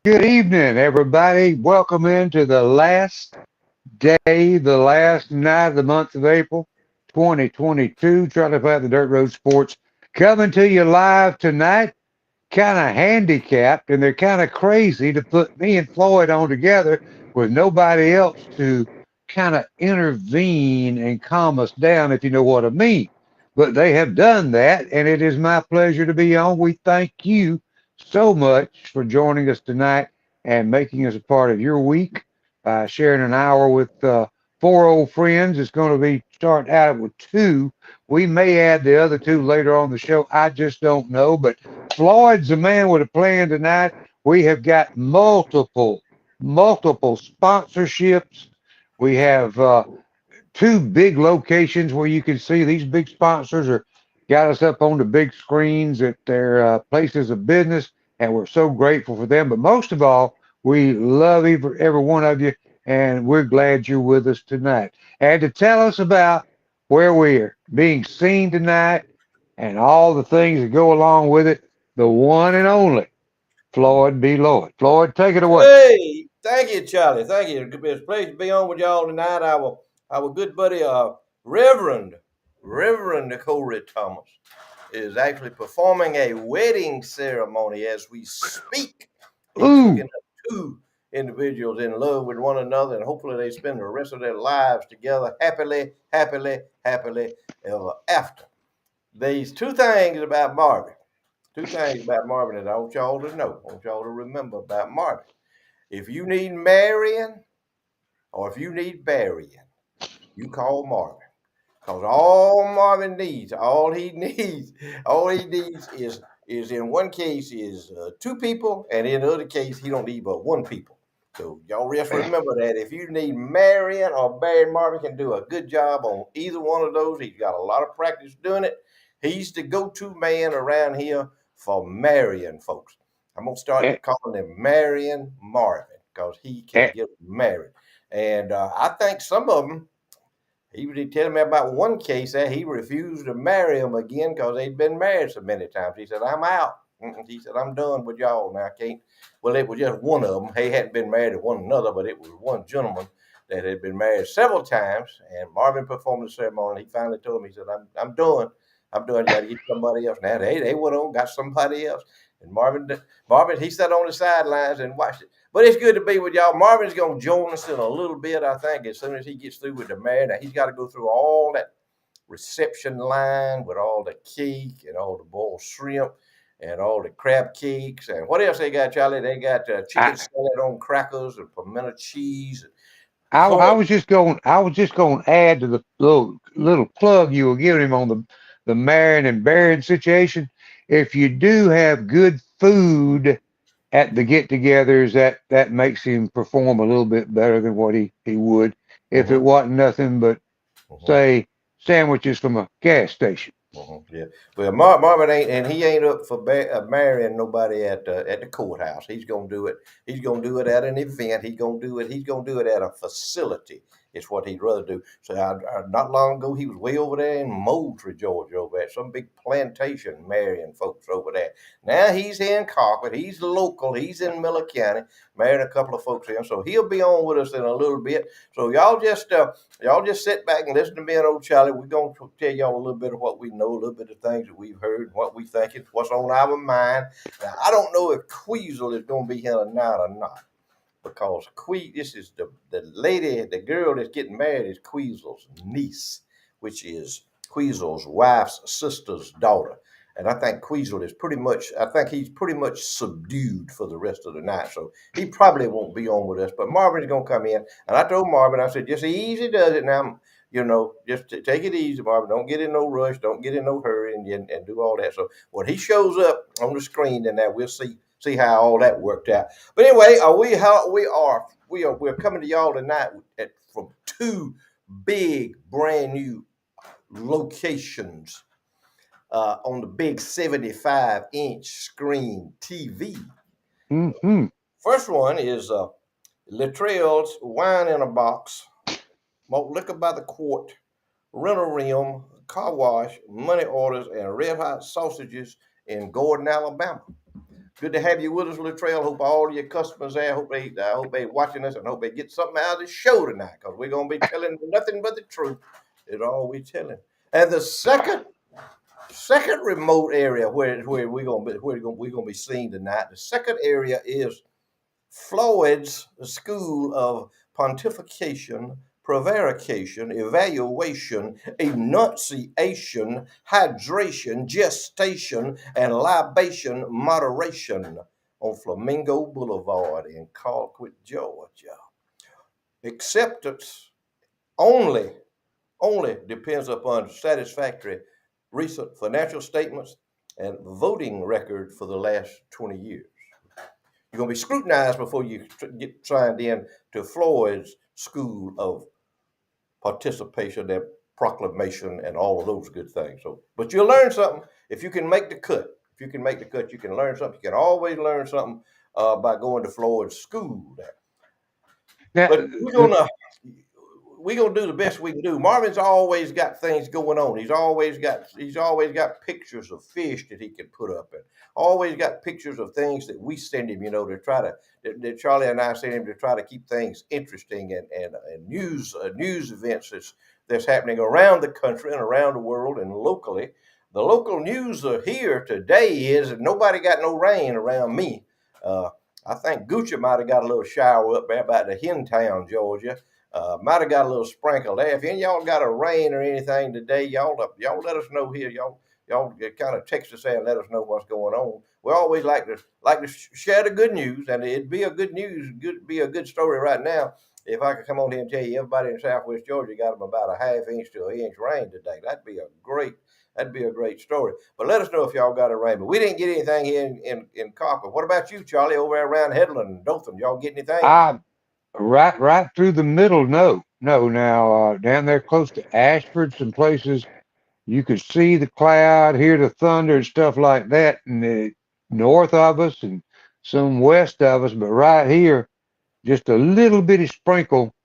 Good evening, everybody. Welcome into the last day, the last night of the month of April 2022. Charlie Platt, the Dirt Road Sports, coming to you live tonight. Kind of handicapped, and they're kind of crazy to put me and Floyd on together with nobody else to kind of intervene and calm us down, if you know what I mean. But they have done that, and it is my pleasure to be on. We thank you so much for joining us tonight and making us a part of your week by sharing an hour with four old friends. It's going to be starting out with two. We may add the other two later on the show. I just don't know, but Floyd's the man with a plan tonight. We have got multiple sponsorships. We have two big locations where you can see these big sponsors are got us up on the big screens at their places of business, and we're so grateful for them. But most of all, we love every one of you, and we're glad you're with us tonight. And to tell us about where we're being seen tonight and all the things that go along with it, the one and only Floyd B. Lloyd. Floyd, take it away. Hey, thank you, Charlie. Thank you. It's a pleasure to be on with y'all tonight. Our good buddy, Reverend Corey Thomas, is actually performing a wedding ceremony as we speak. He's hooking Ooh, up two individuals in love with one another, and hopefully they spend the rest of their lives together happily ever after. These two things about Marvin that I want y'all to know. I want y'all to remember about Marvin. If you need marrying or if you need burying, you call Marvin. Because all he needs is in one case is two people, and in the other case he don't need but one people. So y'all just remember that if you need marrying or burying, Marvin can do a good job on either one of those. He's got a lot of practice doing it. He's the go-to man around here for marrying folks. I'm gonna eh, start calling him Marrying Marvin because he can eh, get married. And I think some of them he was telling me about one case that he refused to marry him again because they'd been married so many times. He said, "I'm out." He said, "I'm done with y'all now. I can't." Well, it was just one of them. He hadn't been married to one another, but it was one gentleman that had been married several times. And Marvin performed the ceremony. He finally told me, he said, "I'm done. I'm done. You got to get somebody else." Now they went on, got somebody else. And Marvin, he sat on the sidelines and watched it. But it's good to be with y'all. Marvin's going to join us in a little bit, I think, as soon as he gets through with the marriage. Now, he's got to go through all that reception line with all the cake and all the boiled shrimp and all the crab cakes. And what else they got, Charlie? They got chicken I, salad on crackers and pimento cheese and I corn. was just going. I was just going to add to the little plug you were giving him on the marrying and burying situation. If you do have good food at the get-togethers, that makes him perform a little bit better than what he would if it Mhm, wasn't nothing but mhm. say sandwiches from a gas station. Yeah. Well, Marvin ain't, and he ain't up for marrying nobody at the courthouse. He's gonna do it. He's gonna do it at an event. He's gonna do it. He's gonna do it at a facility. It's what he'd rather do. So not long ago, he was way over there in Moultrie, Georgia, over at some big plantation marrying folks over there. Now he's here in Carpet. He's local. He's in Miller County, marrying a couple of folks here. So he'll be on with us in a little bit. So y'all just sit back and listen to me and old Charlie. We're going to tell y'all a little bit of what we know, a little bit of things that we've heard, what we think, what's on our mind. Now, I don't know if Queasel is going to be here tonight or not because this is the lady, the girl that's getting married is Queasel's niece, which is Queasel's wife's sister's daughter. And I think I think he's pretty much subdued for the rest of the night. So he probably won't be on with us. But Marvin's going to come in. And I told Marvin, I said, just easy does it now. Just take it easy, Marvin. Don't get in no rush. Don't get in no hurry and do all that. So when he shows up on the screen, then that we'll see how all that worked out. But anyway, we're coming to y'all tonight from two big brand new locations on the big 75-inch screen TV. Hmm. First one is Latrell's Wine in a Box, malt liquor by the quart, rental rim, car wash, money orders, and red hot sausages in Gordon, Alabama. Good to have you with us, Latrell. Hope all your customers there. I hope they watching us and hope they get something out of the show tonight because we're gonna be telling nothing but the truth. It's all we telling. And the second remote area where we're gonna be seen tonight. The second area is Floyd's School of Pontification, Prevarication, Evaluation, Enunciation, Hydration, Gestation, and Libation Moderation on Flamingo Boulevard in Colquitt, Georgia. Acceptance only only depends upon satisfactory recent financial statements and voting record for the last 20 years. You're going to be scrutinized before you get signed in to Floyd's School of Participation and Proclamation and all of those good things. So, but you'll learn something if you can make the cut. If you can make the cut, you can learn something. You can always learn something by going to Floyd's school. Now, But we're gonna do the best we can do. Marvin's always got things going on. He's always got pictures of fish that he can put up, and always got pictures of things that we send him. To try to that Charlie and I send him to try to keep things interesting and news events that's happening around the country and around the world and locally. The local news here today is that nobody got no rain around me. I think Gucci might have got a little shower up there about the Hentown, Georgia. Might have got a little sprinkle there. If any of y'all got a rain or anything today, y'all let us know here. Y'all kind of text us and let us know what's going on. We always like to share the good news, and it'd be a good story right now if I could come on here and tell you everybody in Southwest Georgia got them about a half inch to an inch rain today. That'd be a great story. But let us know if y'all got a rain. But we didn't get anything here in Copper. What about you, Charlie, over there around Headland and Dothan? Y'all get anything? I right through the middle. No. Now down there close to Ashford, some places you could see the cloud, hear the thunder and stuff like that, and the north of us and some west of us. But right here, just a little bitty sprinkle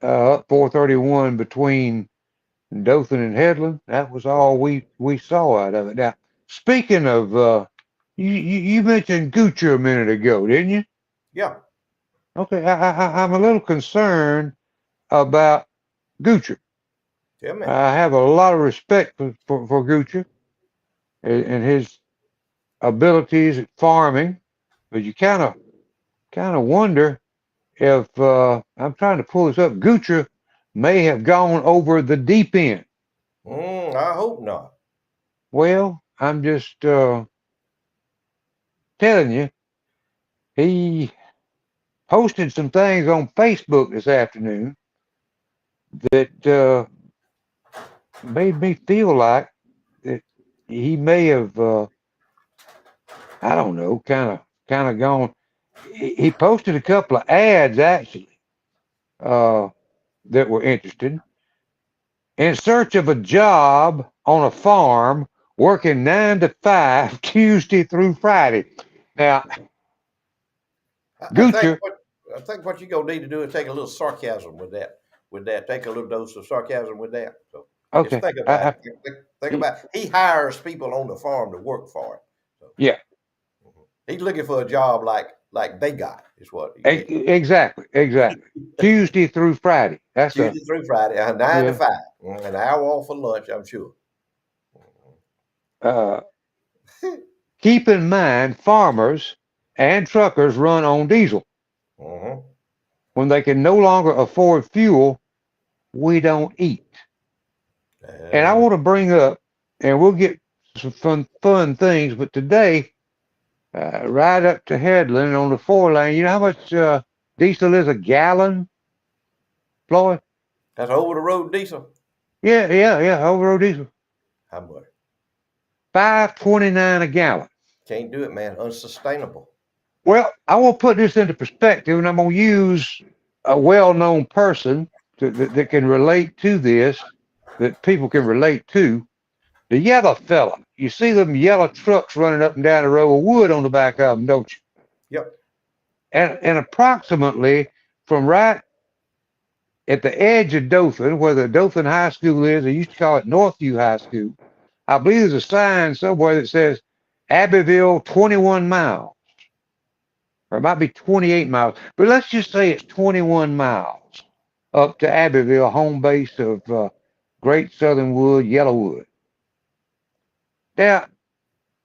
up 431 between Dothan and Headland. That was all we saw out of it. Now, speaking of, you mentioned Gucci a minute ago, didn't you? Yeah. Okay, I'm a little concerned about Gucci. Tell me. I have a lot of respect for Gucci and his abilities at farming, but you kind of wonder if I'm trying to pull this up. Gucci may have gone over the deep end. I hope not. Well, I'm just telling you, he posted some things on Facebook this afternoon that made me feel like that he may have, I don't know, kind of gone. He posted a couple of ads actually uh, that were interested. In search of a job on a farm, working 9 to 5, Tuesday through Friday. Now, I think Gucci, what you're gonna need to do is take a little sarcasm with that. Take a little dose of sarcasm with that. So just okay, think about it. Think about it. He hires people on the farm to work for him. So yeah, he's looking for a job like they got is what he did. exactly. Tuesday through Friday. That's a Tuesday through Friday, 9 to yeah. 5, an hour off for lunch, I'm sure. Uh, keep in mind, farmers and truckers run on diesel. Mm-hmm. When they can no longer afford fuel, we don't eat. And I Uh, want to bring up, and we'll get some fun things, but today, right up to Headland on the 4 lane, you know how much diesel is a gallon, Floyd? that's over the road diesel. Yeah, over road diesel. How much? 5.29 a gallon. Can't do it, man. Unsustainable. Well, I will put this into perspective, and I'm going to use a well-known person that can relate to this, that people can relate to. The yellow fella. You see them yellow trucks running up and down the road with wood on the back of them, don't you? Yep. And approximately from right at the edge of Dothan, where the Dothan High School is, they used to call it Northview High School. I believe there's a sign somewhere that says Abbeville, 21 miles, or it might be 28 miles, but let's just say it's 21 miles up to Abbeville, home base of Great Southern Wood, Yellowwood. Now,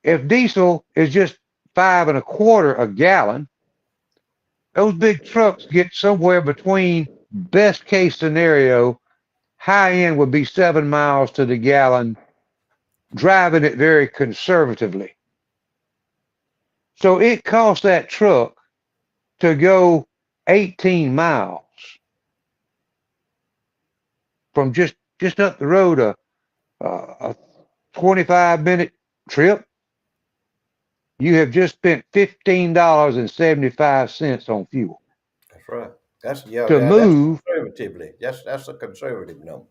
if diesel is just 5.25 a gallon, those big trucks get somewhere between, best case scenario, high end would be 7 miles to the gallon, driving it very conservatively. So it costs that truck to go 18 miles from just up the road, a 25-minute trip. You have just spent $15.75 on fuel That's right. That's yeah. to That's move, conservatively. That's a conservative number.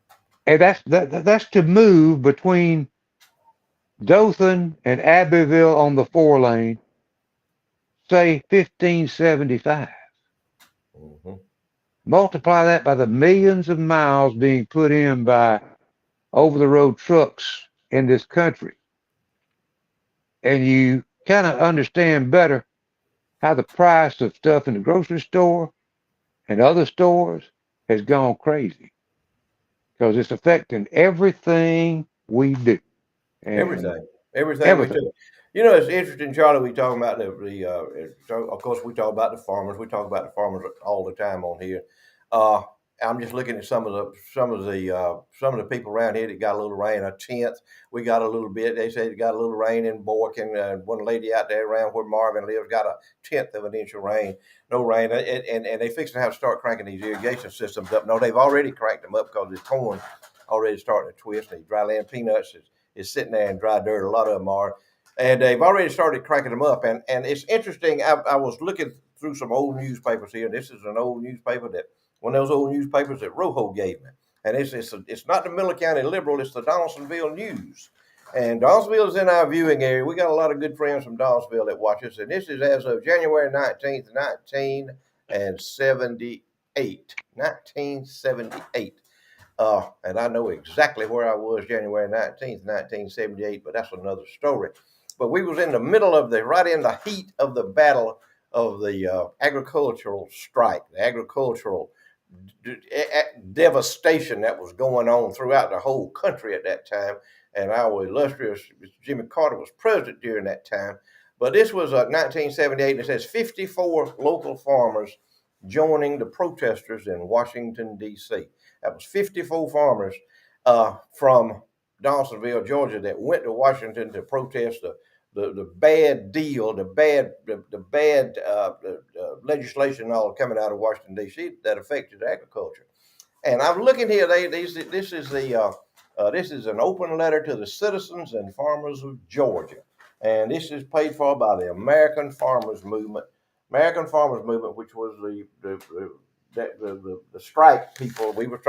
and that's to move between Dothan and Abbeville on the 4 lane, say 1575. Hmm. Multiply that by the millions of miles being put in by over the road trucks in this country, and you kind of understand better how the price of stuff in the grocery store and other stores has gone crazy because it's affecting everything we do and Everything, everything we everything. do. You know, it's interesting, Charlie. We talking about of course, we talk about the farmers. We talk about the farmers all the time on here. Uh, I'm just looking at some of the people around here that got a little rain, a tenth. We got a little bit. They say they got a little rain in Boykin. One lady out there around where Marvin lives got a tenth of an inch of rain. No rain, and they fixing to have to start cranking these irrigation systems up. No, they've already cranked them up because the corn already starting to twist. And these dry land peanuts is sitting there in dry dirt. A lot of them are, and they've already started cracking them up. And it's interesting. I was looking through some old newspapers here. This is an old newspaper that one of those old newspapers that Rojo gave me, and it's not the Miller County Liberal. It's the Donaldsonville News. And Donaldsonville is in our viewing area. We got a lot of good friends from Donaldsonville that watch us, and this is as of January 19th, 1978. 1978. And I know exactly where I was January 19th, 1978, but that's another story. But we was in the middle of right in the heat of the battle of the agricultural strike, the agricultural devastation that was going on throughout the whole country at that time. And our illustrious Jimmy Carter was president during that time. But this was 1978, and it says 54 local farmers joining the protesters in Washington, D.C. That was 54 farmers from Donaldsonville, Georgia, that went to Washington to protest the bad deal, the bad legislation all coming out of Washington D.C. that affected agriculture. And I'm looking here. This is an open letter to the citizens and farmers of Georgia, and this is paid for by the American Farmers Movement. American Farmers Movement, which was the strike people. We was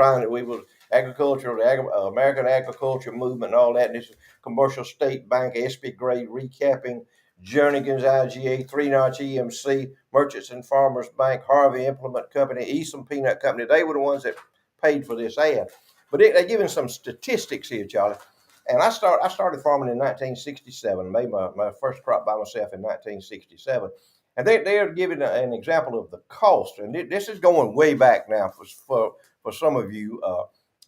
agricultural, American Agriculture Movement, and all that. And this is Commercial State Bank, SB Grade Recapping, Jernigan's IGA, Three Notch EMC, Merchants and Farmers Bank, Harvey Implement Company, Easton Peanut Company. They were the ones that paid for this ad. But they're giving some statistics here, Charlie. And I started farming in 1967, made my first crop by myself in 1967. And they are giving an example of the cost. And this is going way back now for some of you.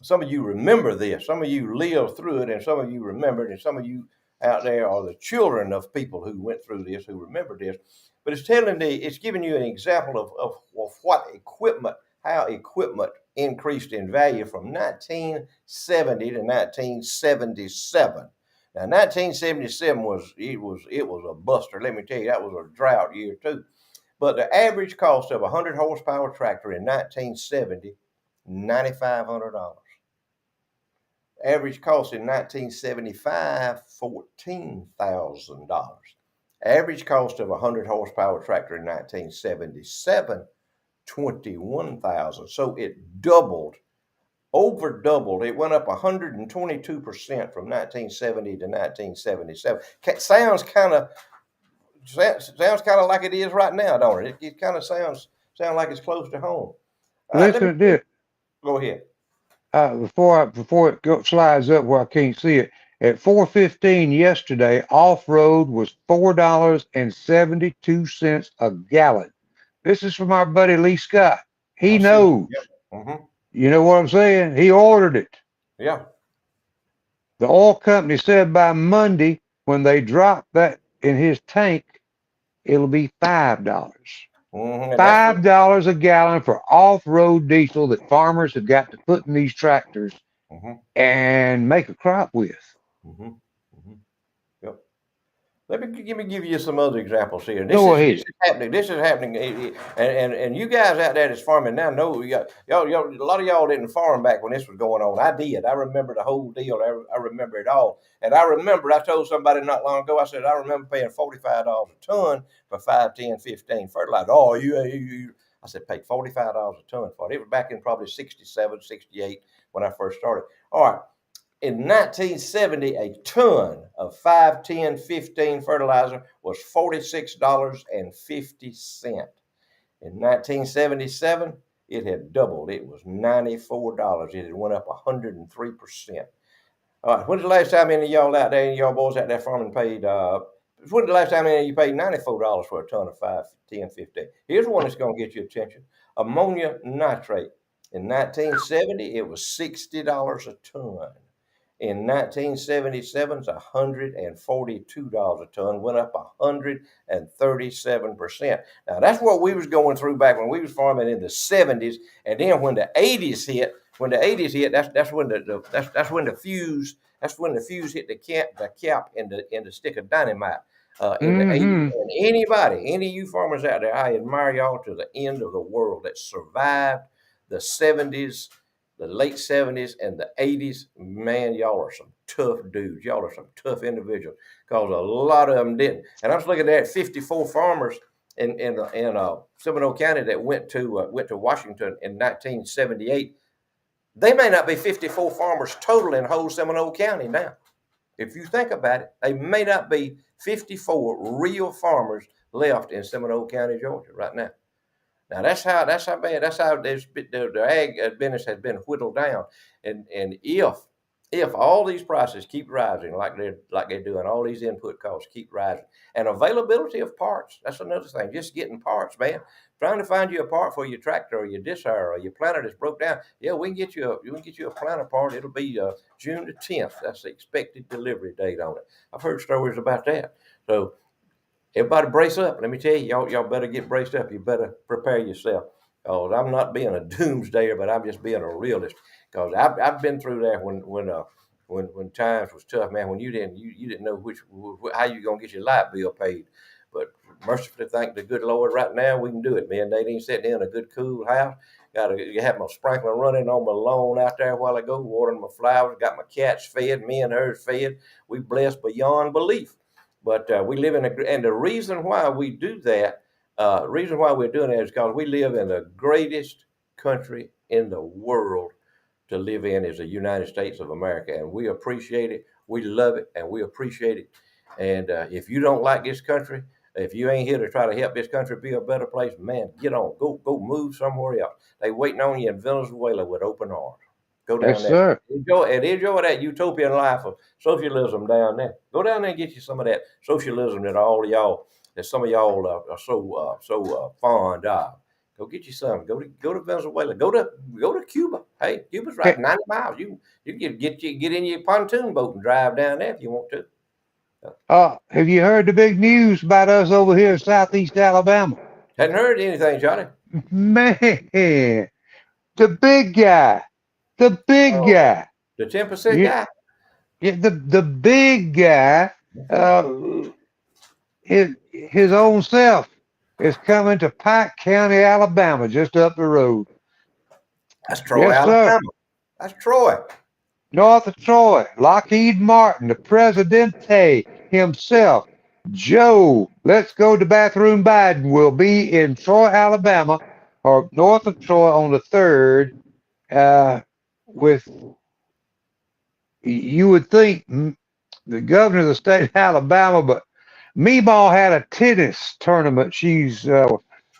Some of you remember this. Some of you lived through it, and some of you remembered, and some of you out there are the children of people who went through this, who remember this. But it's giving you an example of what how equipment increased in value from 1970 to 1977. Now, 1977 was a buster. Let me tell you, that was a drought year too. But the average cost of a 100 horsepower tractor in 1970, $9,500. Average cost in 1975, $14,000. Average cost of a 100 horsepower tractor in 1977, $21,000. So it doubled, over doubled. It went up 122% from 1970 to 1977. Sounds kind of like it is right now, don't it? It kind of sounds like it's close to home. Listen to this. Go ahead. Before it slides up where I can't see it, At 4:15 yesterday, off-road was $4.72 a gallon. This is from our buddy Lee Scott. He I see. knows. Yep. Mm-hmm. You know what I'm saying? He ordered it. Yeah. The oil company said by Monday, when they drop that in his tank, it'll be $5. Mm-hmm. And that's what. $5 a gallon for off-road diesel that farmers have got to put in these tractors Mm-hmm. and make a crop with. Mm-hmm. Mm-hmm. Yep. Let me give you some other examples here. Go This ahead. is happening. This is happening, and you guys out there that's farming now know y'all. A lot of y'all didn't farm back when this was going on. I did. I remember the whole deal. I remember it all. And I remember I told somebody not long ago. I said I remember paying $45 a ton for 5, 10, 15 fertilizer. Oh, you. I said paid $45 a ton for it. It was back in probably 67, 68 when I first started. All right. In 1970, a ton of 5, 10, 15 fertilizer was $46.50. In 1977, it had doubled. It was $94. It had went up 103%. All right, when's the last time any of y'all out there, any of y'all boys out there farming paid, when's the last time any of you paid $94 for a ton of 5, 10, 15? Here's one that's going to get your attention. Ammonia nitrate. In 1970, it was $60 a ton. In 1977, it's $142 a ton, went up 137%. Now that's what we was going through back when we was farming in the 70s, and then when the 80s hit, that's when the fuse hit the cap in the stick of dynamite. In the 80s, Mm-hmm. and any of you farmers out there, I admire y'all to the end of the world that survived the 70s, the late 70s and the 80s. Man, y'all are some tough dudes. Y'all are some tough individuals because a lot of them didn't. And I was looking at 54 farmers in Seminole County that went to Washington in 1978. They may not be 54 farmers total in whole Seminole County now. If you think about it, they may not be 54 real farmers left in Seminole County, Georgia, right now. Now that's how bad the ag business has been whittled down, and if all these prices keep rising like they're doing, all these input costs keep rising, and availability of parts, that's another thing. Just getting parts, man. Trying to find you a part for your tractor or your disher or your planter that's broke down. Yeah, we can get you a planter part. It'll be June the 10th. That's the expected delivery date on it. I've heard stories about that. So everybody brace up. Let me tell you, y'all better get braced up. You better prepare yourself. Cause I'm not being a doomsdayer, but I'm just being a realist. Cause I've been through that when times was tough, man. When you didn't know how you gonna get your light bill paid. But mercifully, thank the good Lord, right now we can do it, man. They ain't sitting in a good cool house. You have my sprinkler running on my lawn out there while I go watering my flowers. Got my cats fed, me and hers fed. We blessed beyond belief. But we live and the reason why we do that, reason why we're doing that is because we live in the greatest country in the world to live in is the United States of America, and we appreciate it, we love it, and we appreciate it. And if you don't like this country, if you ain't here to try to help this country be a better place, man, get on, go move somewhere else. They waiting on you in Venezuela with open arms. Go Yes, down there. sir. Enjoy that utopian life of socialism down there. Go down there and get you some of that socialism that some of y'all are so fond of. Go get you some. Go to Venezuela. Go to Cuba. Hey, Cuba's right Hey, 90 miles. You can get in your pontoon boat and drive down there if you want to. Uh, have you heard the big news about us over here in Southeast Alabama? Hadn't heard anything, Johnny. Man, the big guy, the big Oh, guy, the 10% you, guy. yeah, the big guy, uh, his own self is coming to Pike County, Alabama, just up the road. That's Troy, Yes, sir. Alabama. That's Troy. North of Troy, Lockheed Martin, the Presidente himself, Joe, let's go to bathroom Biden, will be in Troy, Alabama, or north of Troy on the 3rd, with, you would think, the governor of the state of Alabama, but Meemaw had a tennis tournament she's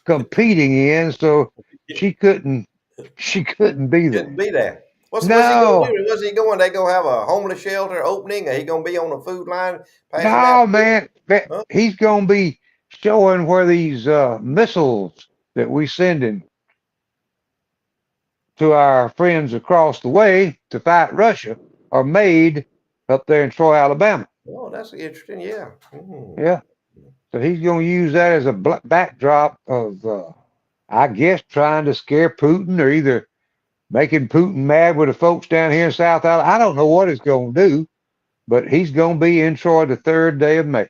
competing in, so she couldn't she couldn't be Couldn't there. be there. What's he gonna No, do? What's he going? They gonna have a homeless shelter opening? Or he gonna be on the food line passing out no, food? man. Huh? He's going to be showing where these missiles that we sending to our friends across the way to fight Russia are made up there in Troy, Alabama. Oh, that's interesting. Yeah. Mm. Yeah. So he's going to use that as a backdrop of, I guess, trying to scare Putin or either making Putin mad with the folks down here in South Alabama. I don't know what he's going to do, but he's going to be in Troy the third day of May.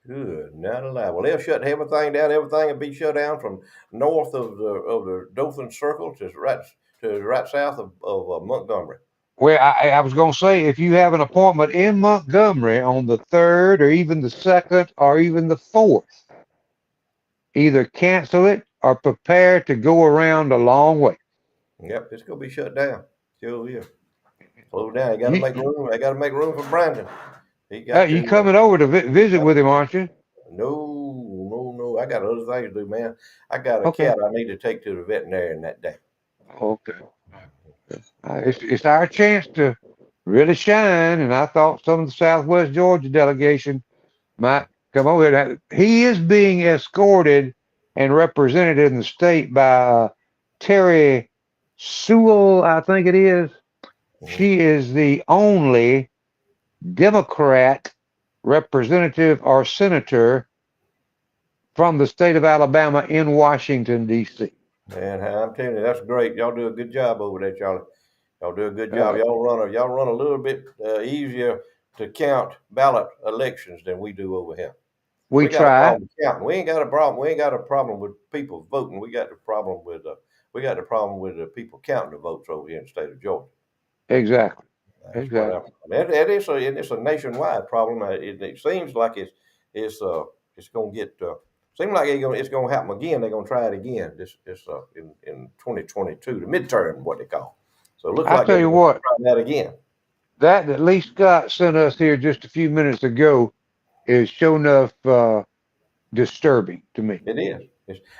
Good, not allowed. Well, they'll shut everything down. Everything will be shut down from north of the Dothan Circle to right south of Montgomery. Well, I was going to say, if you have an appointment in Montgomery on the 3rd or even the 2nd or even the 4th, either cancel it or prepare to go around a long way. Yep, it's gonna be shut down. Sure, yeah. Slow down. You got to You, make room. They got to make room for Brandon. He got you to. coming over to visit with him, aren't you? No, no, no. I got other things to do, man. I got a Okay. cat I need to take to the veterinarian that day. Okay. It's our chance to really shine, and I thought some of the Southwest Georgia delegation might come over here. He is being escorted and represented in the state by Terry Sewell, I think it is. Mhm. She is the only Democrat representative or senator from the state of Alabama in Washington, D.C. And I'm telling you, that's great. Y'all do a good job over there, Charlie. Y'all do a good job. Uh, Y'all run a little bit easier to count ballot elections than we do over here. we We got a try. problem counting. We ain't got a problem. We ain't got a problem with people voting. We got the problem with the people counting the votes over here in the state of Georgia. Exactly. That's what I Exactly. mean. It's a nationwide problem. It seems like it's it's gonna get seems like it's gonna happen again. They're gonna try it again in 2022, the midterm, what they call. So it looks I like tell they're you gonna what, try that again. that Lee Scott sent us here just a few minutes ago is sure enough disturbing to me. It is.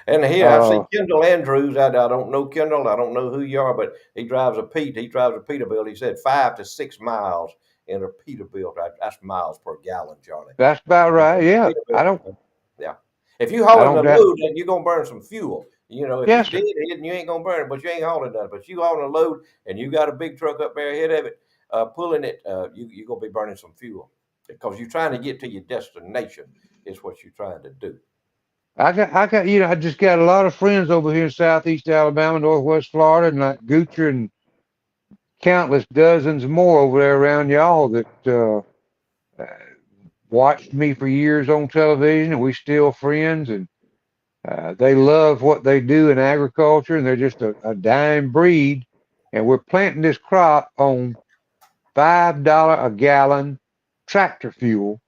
And here I see Uh, Kendall Andrews. I don't know Kendall. I don't know who you are, but he drives a Pete. He drives a Peterbilt. He said 5 to 6 miles in a Peterbilt. That's miles per gallon, Charlie. that's about right. Yeah, Peterbilt. Yeah. If you I hauling don't a doubt. load, then you're gonna burn some fuel. If you Yes, did sir. it, you ain't gonna burn it, but you ain't hauling nothing. But you hauling a load and you got a big truck up there ahead of it, pulling it, you're gonna be burning some fuel because you're trying to get to your destination. Is what you're trying to do. I just got a lot of friends over here in Southeast Alabama, Northwest Florida, and like Goocher and countless dozens more over there around y'all that watched me for years on television, and we still friends, and they love what they do in agriculture, and they're just a dying breed. And we're planting this crop on $5 a gallon tractor fuel.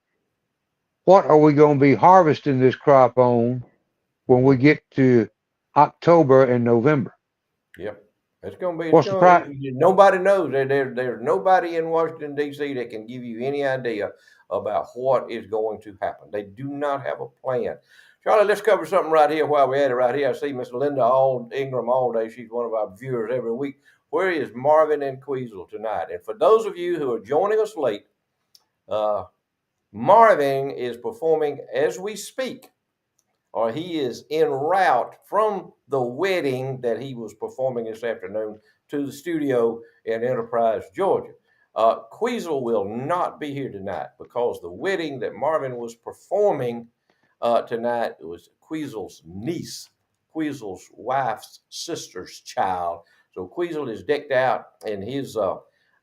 What are we going to be harvesting this crop on when we Mm. get to October and November? Yep. It's gonna be. It's What's the gonna. price? Nobody knows. There's nobody in Washington D.C. that can give you any idea about what is going to happen. They do not have a plan. Charlie, let's cover something right here while we're at it. Right here, I see Miss Linda Ingram all day. She's one of our viewers every week. Where is Marvin and Queasel tonight? And for those of you who are joining us late, uh, Marvin is performing as we speak, or he is en route from the wedding that he was performing this afternoon to the studio in Enterprise, Georgia. Queasel will not be here tonight because the wedding that Marvin was performing tonight was Queasel's niece, Queasel's wife's sister's child. So Queasel is decked out in his.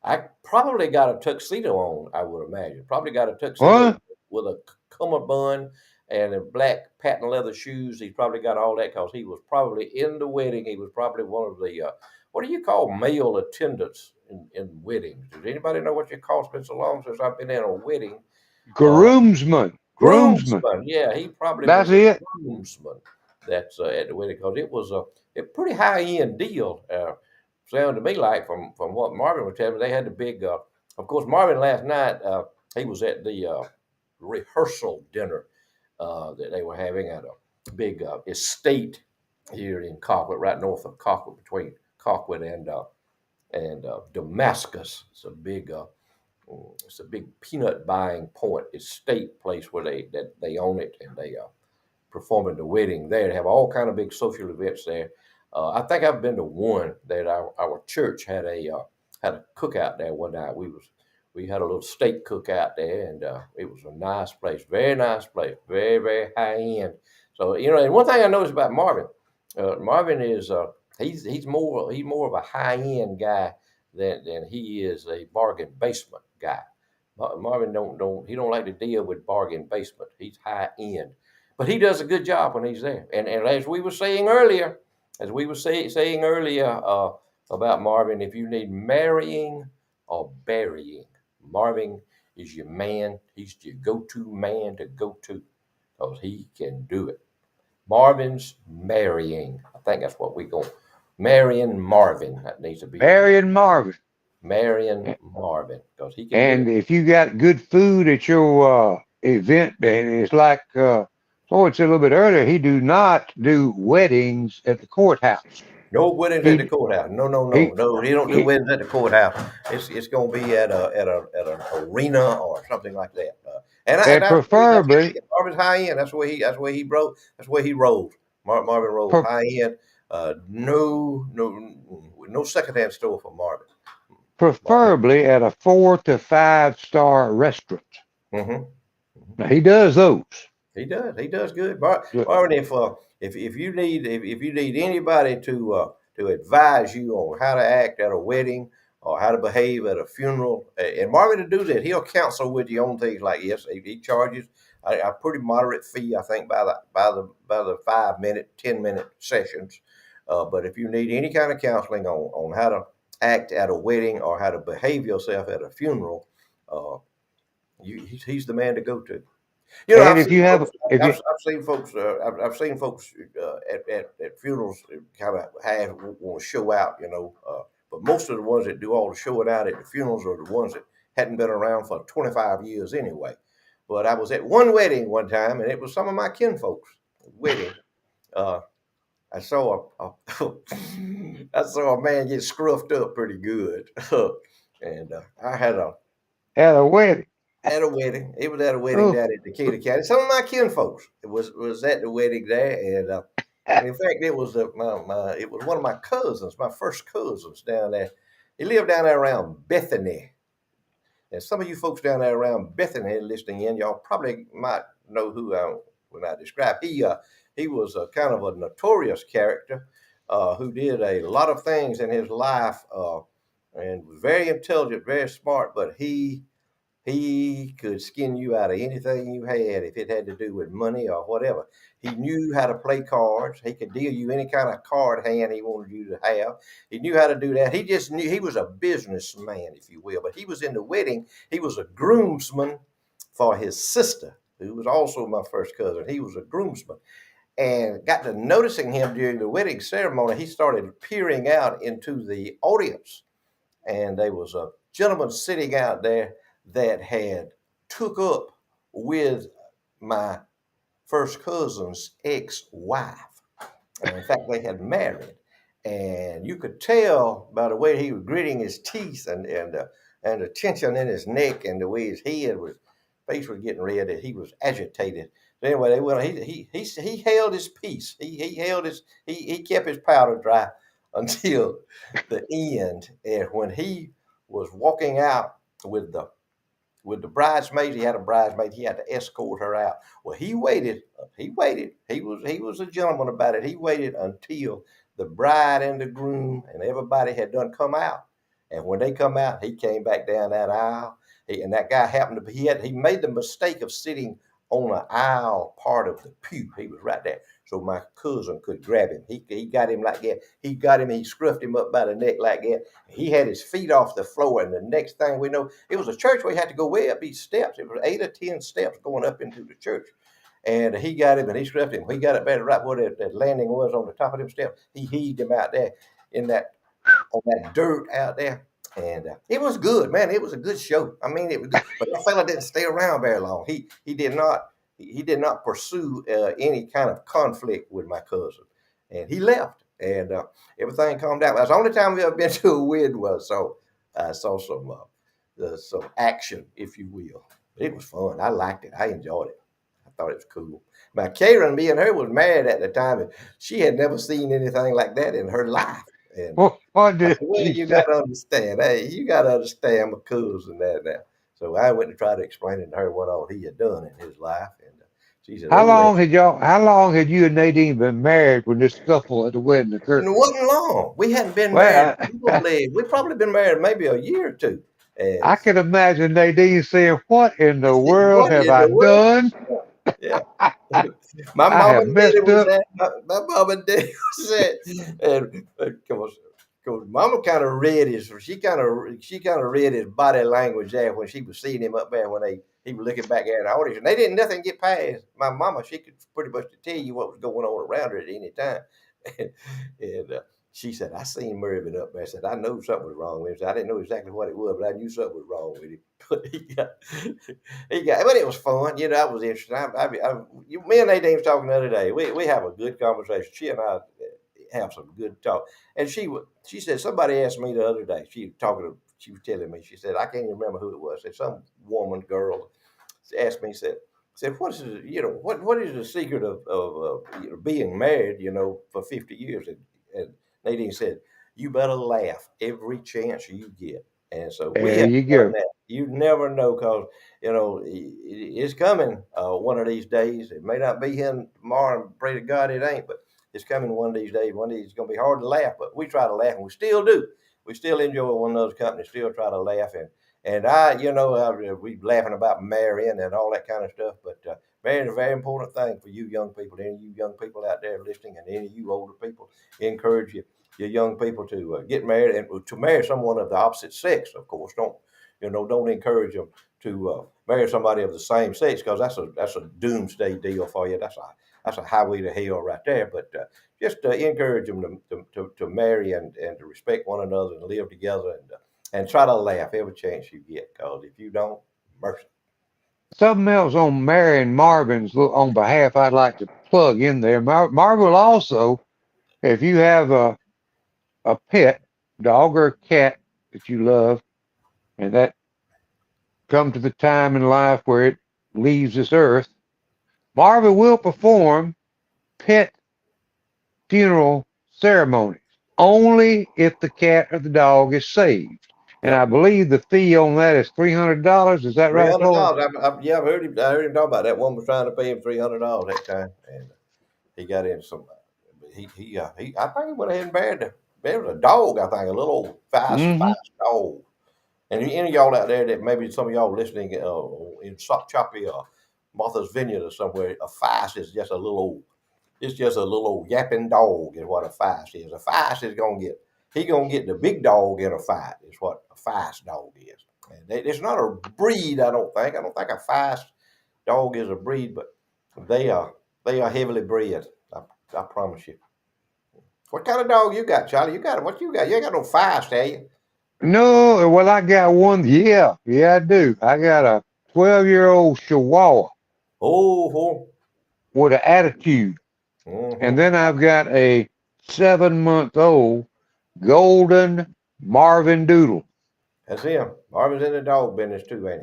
I probably got a tuxedo on. I would imagine probably got a tuxedo What? with a cummerbund and in black patent leather shoes. He's probably got all that because he was probably in the wedding. He was probably one of the what do you call male attendants in weddings? Does anybody know what you call? It's been so long since I've been in a wedding. Uh, Groomsman. Groomsman. Groomsman, yeah, he probably That's was a it. groomsman. That's at the wedding because it was a pretty high end deal. Sounded to me like from what Marvin was telling me, they had the big. Of course, Marvin last night he was at the rehearsal dinner that they were having at a big estate here in Colquitt, right north of Colquitt, between Colquitt and and Damascus. It's a big peanut buying point, estate place where they own it, and they performing the wedding there. They have all kind of big social events there. I think I've been to one that our church had a cookout there one night. We had a little steak cookout there, and it was a nice place, very nice place, very very high end. So and one thing I noticed about Marvin, Marvin is he's more of a high end guy than he is a bargain basement guy. Marvin don't like to deal with bargain basement. He's high end, but he does a good job when he's there. And as we were saying earlier, saying earlier about Marvin, if you need marrying or burying, Marvin is your man. He's your go-to man to go to because he can do it. Marvin's marrying. I think that's what we go. Marrying Marvin. That needs to be his name. Barry and Marvin. Marrying Marvin because he can do And it. if you got good food at your event, and it's like Floyd said a little bit earlier, he do not do weddings at the courthouse. No weddings at the He courthouse. No, no, no, he no. He don't do he weddings at the courthouse. It's going to be at an arena or something like that. And and preferably Marvin's high end. That's where he rolls. Marvin rolls pre- high end. No secondhand store for Marvin. Marvin. preferably at a 4 to 5 star restaurant. Mm-hmm. Now he does those. He does. He does good. But Marvin, if you need anybody to advise you on how to act at a wedding or how to behave at a funeral, and Marvin to do that, he'll counsel with you on things like yes, he charges a pretty moderate fee, I think, by the 5 minute, 10 minute sessions. But if you need any kind of counseling on how to act at a wedding or how to behave yourself at a funeral, uh, he's the man to go to. and if you have if you I've seen folks at funerals kind of have want to show out, but most of the ones that do all the showing out at the funerals are the ones that hadn't been around for 25 years anyway. But I was at one wedding one time, and it was some of my kinfolks' wedding. Uh, I saw I saw a man get scruffed up pretty good, and I had a at a wedding, at a wedding. It was at a wedding oh, down in Decatur County. Some of my kinfolks was at the wedding there, and in fact, it was it was one of my cousins, my first cousins down there. He lived down there around Bethany, and some of you folks down there around Bethany listening in, y'all probably might know who when I describe. He was a kind of a notorious character who did a lot of things in his life and was very intelligent, very smart, but he could skin you out of anything you had if it had to do with money or whatever. He knew how to play cards. He could deal you any kind of card hand he wanted you to have. He knew how to do that. He just knew he was a businessman, if you will. But he was in the wedding. He was a groomsman for his sister, who was also my first cousin. He was a groomsman. And got to noticing him during the wedding ceremony. He started peering out into the audience, and there was a gentleman sitting out there that had took up with my first cousin's ex-wife. And in fact, they had married, and you could tell by the way he was gritting his teeth and the tension in his neck and the way his face was getting red that he was agitated. So anyway, he held his peace. He kept his powder dry until the end. And when he was walking out with the bridesmaids, he had a bridesmaid. He had to escort her out. Well, he waited. He waited. He was a gentleman about it. He waited until the bride and the groom and everybody had done come out. And when they come out, he came back down that aisle. And that guy happened to be he made the mistake of sitting on an aisle part of the pew. He was right there. So my cousin could grab him. He got him like that. He got him, he scruffed him up by the neck like that. He had his feet off the floor. And the next thing we know, it was a church where he had to go way up these steps. It was 8 or 10 steps going up into the church. And he got him and he scruffed him. He got it better right where that landing was on the top of them steps. He heaved him out there in that on that dirt out there. And it was good, man. It was a good show. I mean, it was good. But that fella didn't stay around very long. He did not pursue any kind of conflict with my cousin, and he left. and everything calmed down. That's the only time we ever been to a wedding was so I saw some action, if you will. It was fun. I liked it. I enjoyed it. I thought it was cool. Now, Karen, me and her was married at the time, and she had never seen anything like that in her life. And What I did said, well, she you say? got to understand. Hey, you got to understand my cousin that now. So I went to try to explain it to her what all he had done in his life, and she said, "Oh, well, How long had you and Nadine been married when this scuffle at the wedding and occurred? it wasn't long. We hadn't been married Well, we probably been married maybe a year or two." And I can imagine Nadine saying, "What in I the said, world "What have in I the world?" done? Yeah. My I mom have and daddy messed was up." there. My mom and daddy was there, and cause Mama kind of read his. She kind of read his body language there when she was seeing him up there when he was looking back at the audience. And they didn't nothing get past my mama. She could pretty much tell you what was going on around her at any time. And she said, "I seen Mervyn up there." I said, "I know something was wrong with him." I said, "I didn't know exactly what it was, but I knew something was wrong with him." But but it was fun. That was interesting. Me and Nadine was talking the other day. We have a good conversation. She and I have some good talk. And she said, somebody asked me the other day. She was telling me. She said, I can't even remember who it was. Said some woman, girl, asked me. Said, what is what is the secret of being married? For 50 years. And Nadine said, you better laugh every chance you get. And so we There have you done go. that. You never know, because it's coming one of these days. It may not be here tomorrow, and pray to God it ain't, but it's coming one of these days. One of these it's going to be hard to laugh, but we try to laugh, and we still do. We still enjoy one another's company, still try to laugh, and we laughing about marrying and all that kind of stuff, but marrying is a very important thing for you young people. Any of you young people out there listening, and any of you older people, encourage your young people to get married, and to marry someone of the opposite sex. Of course, don't encourage them to marry somebody of the same sex, because that's a doomsday deal for you. That's a highway to hell right there. But just encourage them to marry and to respect one another and live together, and try to laugh every chance you get. Because if you don't, mercy. Something else on Mary and Marvin's on behalf I'd like to plug in there. Marvin will also, if you have a pet, dog or cat that you love, and that come to the time in life where it leaves this earth, Marvin will perform pet funeral ceremonies only if the cat or the dog is saved. And I Yep. believe the fee on that is $300. Is that three right, hundred Floyd? dollars. Yeah, I heard him talk about that. One was trying to pay him $300 that time, and he got in some. I think he went ahead and buried the. There was a dog. I think a little old Mm-hmm. fast dog. And any of y'all out there that maybe some of y'all listening in Choppy or Martha's Vineyard or somewhere, a feist is just a little old. It's just a little old yapping dog is what a feist is. A feist is he gonna get the big dog in a fight. Is what a feist dog is. And it's not a breed. I don't think. I don't think a feist dog is a breed, but they are they are heavily bred. I promise you. What kind of dog you got, Charlie? What you got? You ain't got no feist, have you? No, well, I got one. Yeah, yeah, I do. I got a 12-year-old Chihuahua Oh, oh. with an attitude. And Mm-hmm. then I've got a 7-month-old golden Marvin Doodle. That's him. Marvin's in the dog business too, ain't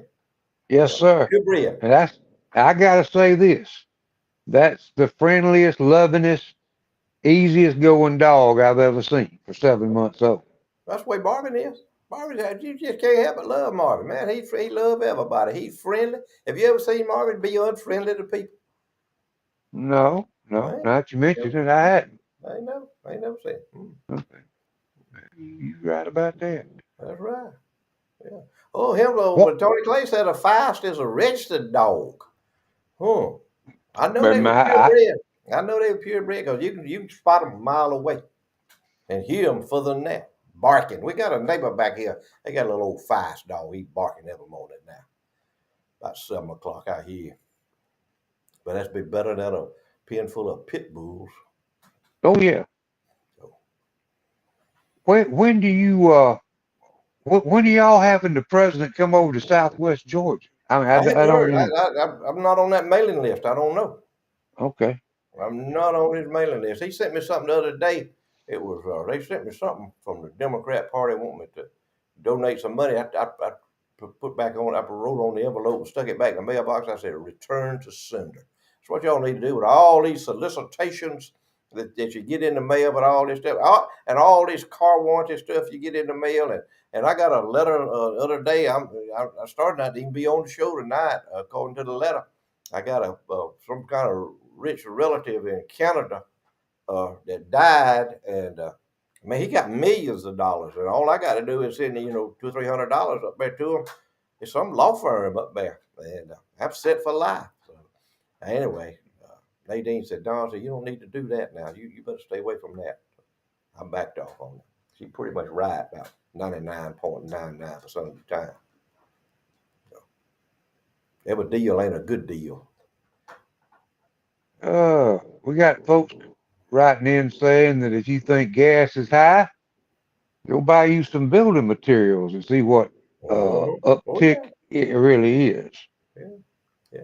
he? Yes, Yeah. sir. Good breed. And I gotta say this. That's the friendliest, lovingest, easiest going dog I've ever seen for 7 months old. That's the way Marvin is. You just can't help but love Marvin, man. He love everybody. He's friendly. Have you ever seen Marvin be unfriendly to people? No, no, Man, not you mentioned it. I hadn't. I ain't never seen it. Okay, you right about that. That's right. Yeah. Oh, him, What? Tony Clay said a feist is a registered dog. Hmm. I know But they were my, purebred. I know they were purebred because you can spot them a mile away and hear them further than that barking. We got a neighbor back here. They got a little old feist dog. He's barking every morning now. About 7 o'clock, I hear. But that's be better than a pen full of pit bulls. oh yeah. So When do you when do y'all having the president come over to Southwest Georgia? I mean, I hadn't I don't heard. know. I'm not on that mailing list. I don't know. Okay. I'm not on his mailing list. He sent me something the other day. it was they sent me something from the Democrat Party, want me to donate some money. I put back on. I wrote on the envelope and stuck it back in the mailbox. I said, "Return to sender." That's what y'all need to do with all these solicitations that you get in the mail, but all this stuff, and all this car warranty stuff you get in the mail, and I got a letter the other day. I started not to even be on the show tonight, according to the letter. I got a some kind of rich relative in Canada that died, and man, he got millions of dollars, and all I got to do is send $200-300 up there to him. It's some law firm up there, and I'm set for life. So anyway, Nadine said, "Don, said you don't need to do that now. You better stay away from that." I backed off on it. She's pretty much right about 99.99% of the time. So, every deal ain't a good deal. We got folks writing in saying that if you think gas is high, go buy you some building materials and see what Oh uptick yeah, it really is. yeah, yeah.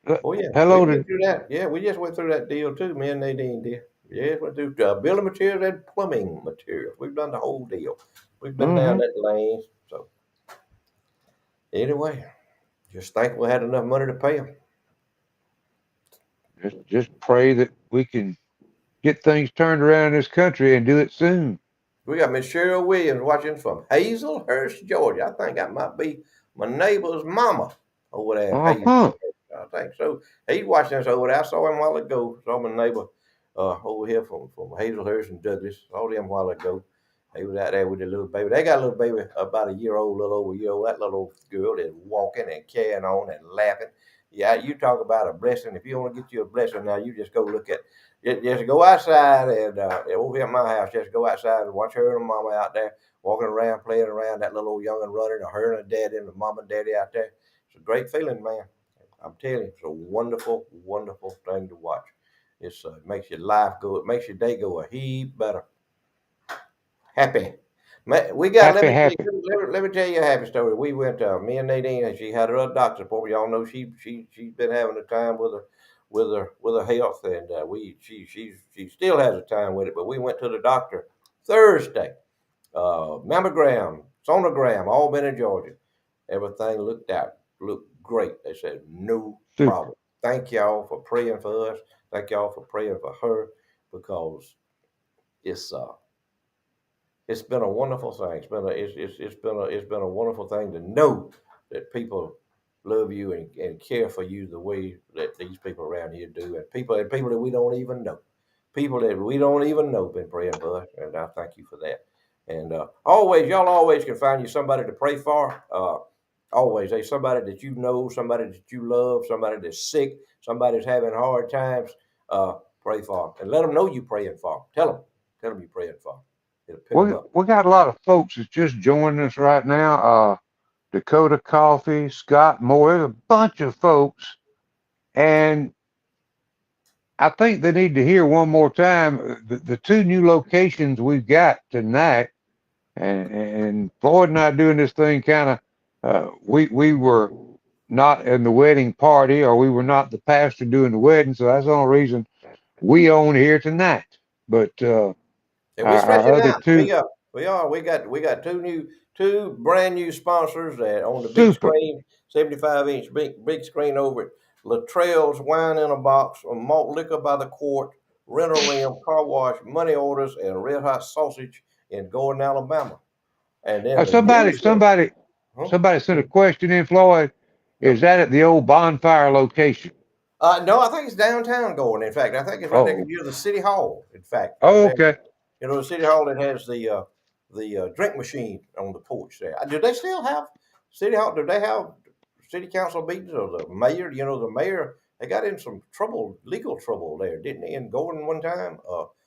Uh, Oh yeah, we Hello went to through that. Yeah, we just went through that deal too. Me and Nadine did. Yeah, went through building materials and plumbing materials. We've done the whole deal. We've been down hmm that lane. So anyway, just think we had enough money to pay them. just pray that we can get things turned around in this country and do it soon. We got Miss Cheryl Williams watching from Hazelhurst, Georgia. I think that might be my neighbor's mama over there in Uh-huh. Hazelhurst. I think so. He's watching us over there. I saw him a while ago. Saw my neighbor over here from Hazelhurst and Douglas. Saw them a while ago. He was out there with the little baby. They got a little baby about a year old, little over a year old. That little girl is walking and carrying on and laughing. Yeah, you talk about a blessing. If you want to get you a blessing now, you just go look at just go outside and over here at my house, just go outside and watch her and her mama out there walking around, playing around, that little old young and running, or her and her daddy and the mom and daddy out there. It's a great feeling, man. I'm telling you, it's a wonderful, wonderful thing to watch. It makes your life go, it makes your day go a heap better. Happy. We got. Happy, happy. Let me tell you a happy story. We went. Me and Nadine, and she had her doctor's appointment. Y'all know she's been having a time with her health, and she still has a time with it. But we went to the doctor Thursday. Mammogram, sonogram, all been in Georgia. Everything looked great. They said no Super. problem. Thank y'all for praying for us. Thank y'all for praying for her because it's it's been a wonderful thing. It's been a wonderful thing to know that people love you and care for you the way that these people around here do, and people that we don't even know, people that we don't even know been praying for us, and I thank you for that. And always, y'all always can find you somebody to pray for. Always, there's somebody that you know, somebody that you love, somebody that's sick, somebody that's having hard times. Pray for 'em. And let them know you praying for 'em. Tell them you praying for 'em. It'll pick them We up. we got a lot of folks that's just joining us right now. Dakota Coffee, Scott Moore, there's a bunch of folks, and I think they need to hear one more time the two new locations we've got tonight. And Floyd and I doing this thing kind of, we were not in the wedding party, or we were not the pastor doing the wedding, so that's the only reason we own here tonight. But And we're our stretching other out. two, We got two brand new sponsors that on the big super. screen, 75-inch big screen over it. Latrell's Wine in a Box, Malt Liquor by the Quart, Rent-A-Rim, Car Wash, Money Orders, and Red Hot Sausage in Gordon, Alabama. And then the Somebody, newest one, somebody, huh? somebody sent a question in, Floyd. Yeah. Is that at the old bonfire location? No, I think it's downtown Gordon. In fact, I think it's right there Oh, near the city hall. In fact, oh, there, okay. the city hall that has the drink machine on the porch there. Do they still have city hall? Do they have city council meetings or the mayor? The mayor they got in some trouble, legal trouble there, didn't they? In Gordon one time,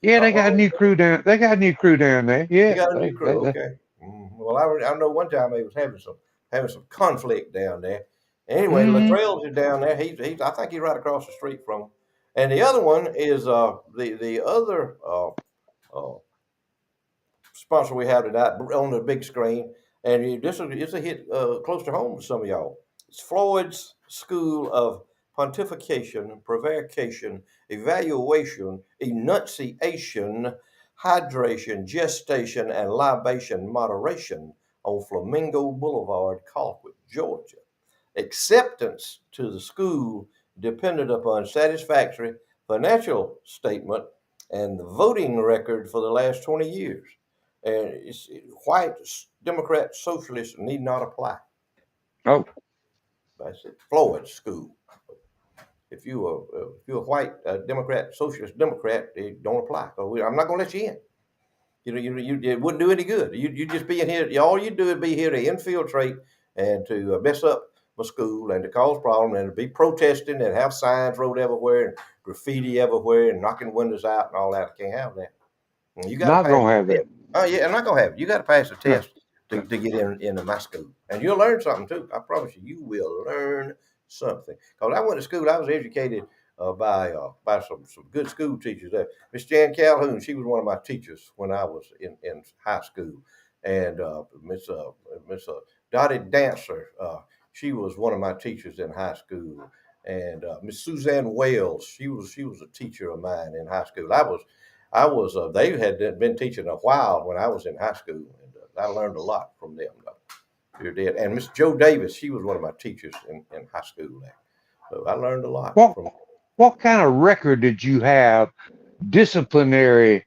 Yeah, not they got a long new ago. crew down. They got a new crew down there. They Yeah, got a new crew. Okay. Well, I know one time they was having some conflict down there. Anyway, hmm Latrell's is down there. He's I think he's right across the street from him. And the other one is the other uh, sponsor we have tonight on the big screen, and this is it's a hit close to home to some of y'all. It's Floyd's School of Pontification, Prevarication, Evaluation, Enunciation, hydration, gestation, and libation moderation on Flamingo Boulevard, Colquitt, Georgia. Acceptance to the school depended upon satisfactory financial statement and the voting record for the last 20 years. And white Democrat socialists need not apply. Oh, That's it. Floyd School. If you're a white Democrat, socialist Democrat, it don't apply. I'm not going to let you in. It wouldn't do any good. You just be in here. All you do is be here to infiltrate and to mess up my school and to cause problems and to be protesting and have signs wrote everywhere and graffiti everywhere and knocking windows out and all that. I can't have that. And you got to not pass gonna have the test. that. Oh yeah, I'm not gonna have it. You got to pass the No, test to, no. to get into my school, and you'll learn something too. I promise you, you will learn something. Because I went to school, I was educated by some good school teachers. Miss Jan Calhoun, she was one of my teachers when I was in high school, and Miss Dottie Dancer, she was one of my teachers in high school, and Miss Suzanne Wales, she was a teacher of mine in high school. I was they had been teaching a while when I was in high school, and I learned a lot from them. Sure did. And Miss Joe Davis, she was one of my teachers in high school there. So I learned a lot What from. what kind of record did you have? Disciplinary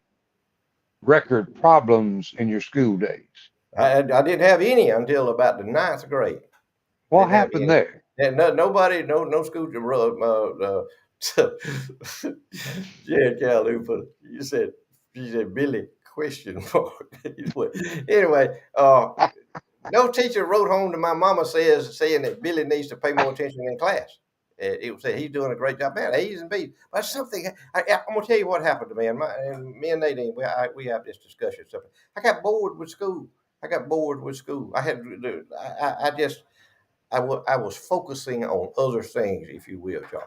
record problems in your school days? I didn't have any until about the ninth grade. What Didn't have happened any. there? And nobody, no school. Yeah, Calhoun put. You said. You said Billy question mark. Anyway, no teacher wrote home to my mama saying that Billy needs to pay more attention in class. It would say he's doing a great job, man. A's and B's, but something. I'm gonna tell you what happened to me, and me and Nadine, we have this discussion. Something. I got bored with school. I got bored with school. I had, I just, I was focusing on other things, if you will, John.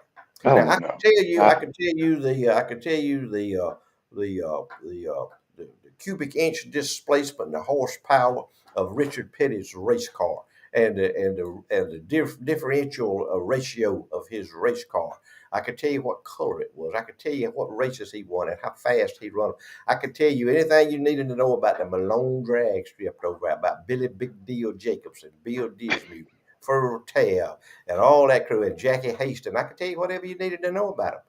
Now Oh I can no. tell you, I I, can tell you the, I can tell you the, the cubic inch displacement and the horsepower of Richard Petty's race car and the differential ratio of his race car. I could tell you what color it was. I could tell you what races he won and how fast he run. I could tell you anything you needed to know about the Malone drag strip over about Billy Big Deal Jacobson, Bill Dismuke, Fur Tab, and all that crew, and Jackie Haston. I could tell you whatever you needed to know about him.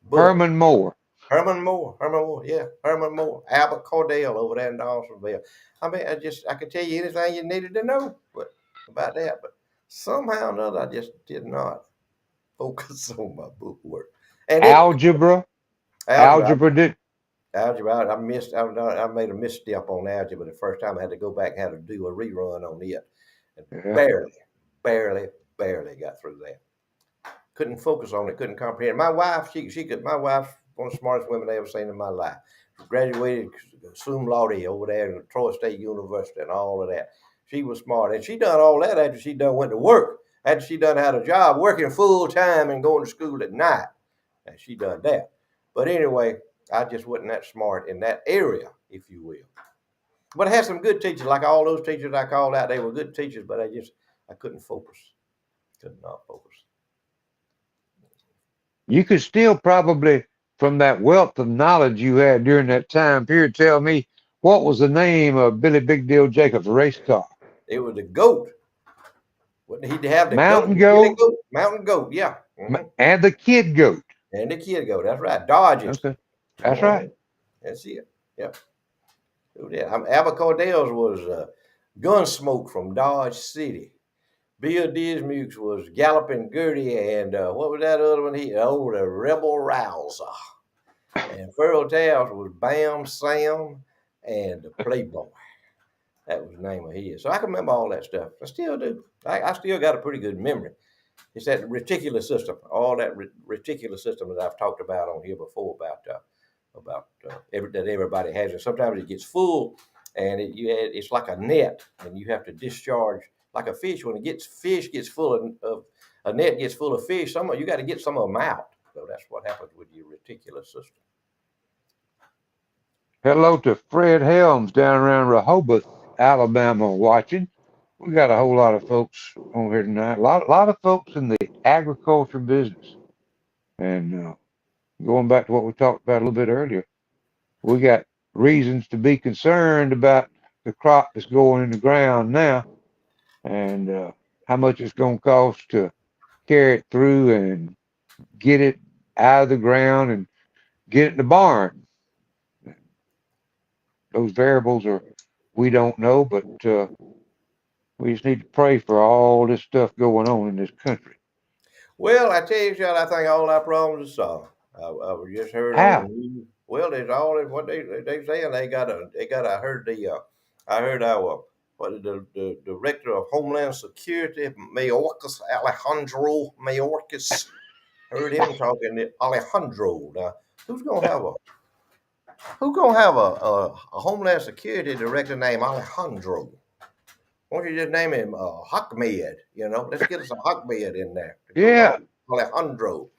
But Herman Moore. Herman Moore, yeah, Herman Moore, Albert Cordell over there in Dawsonville. I mean, I could tell you anything you needed to know about that, but somehow or another, I just did not focus on my book work. And it Algebra. algebra, Algebra did. algebra, I missed. I made a misstep on algebra the first time. I had to go back and had to do a rerun on it, and Yeah. barely, barely, barely got through that. Couldn't focus on it, couldn't comprehend. My wife, she could. My wife's one of the smartest women I ever seen in my life. Graduated sum laude over there at Troy State University and all of that. She was smart, and she done all that after she done went to work. After she done had a job working full time and going to school at night, and she done that. But anyway, I just wasn't that smart in that area, if you will. But I had some good teachers, like all those teachers I called out. They were good teachers, but I couldn't focus. Could not focus. You could still probably, from that wealth of knowledge you had during that time period, tell me what was the name of Billy Big Deal Jacobs' race car? It was the goat. Wouldn't he have the goat, Mountain the billy Goat goat, mountain goat? Yeah, and the Kid Goat. and the kid goat. That's right. Dodges. Okay, that's hmm right. That's it. Yep. Yeah. Albert Cordell's was Gunsmoke from Dodge City. Bill Dismuke's was Galloping Gertie, and what was that other one? The Rebel Rouser. And Furl Towers was Bam Sam and the Playboy. That was the name of his. So I can remember all that stuff. I still do. I still got a pretty good memory. It's that reticular system, all that reticular system that I've talked about on here before that everybody has, and sometimes it gets full, and it's like a net, and you have to discharge like a fish. When fish gets full of a net gets full of fish, you got to get some of them out. So that's what happens with your reticular system. Hello to Fred Helms down around Rehoboth, Alabama, watching. We got a whole lot of folks on here tonight. A lot of folks in the agriculture business. And going back to what we talked about a little bit earlier, we got reasons to be concerned about the crop that's going in the ground now, and how much it's going to cost to carry it through and get it out of the ground and get it in the barn. Those variables are we don't know, but we just need to pray for all this stuff going on in this country. Well, I tell you, John, I think all our problems are solved. I just heard on the How? news. Well, there's all what they saying. They got. I heard I heard our what the director of Homeland Security, Mayorkas Alejandro Mayorkas. Heard him talking to Alejandro. Now, who's gonna have a who's gonna have a Homeland Security director named Alejandro? Why don't you just name him Ahmed? You know, let's get us a Ahmed in there to go Yeah, on Alejandro.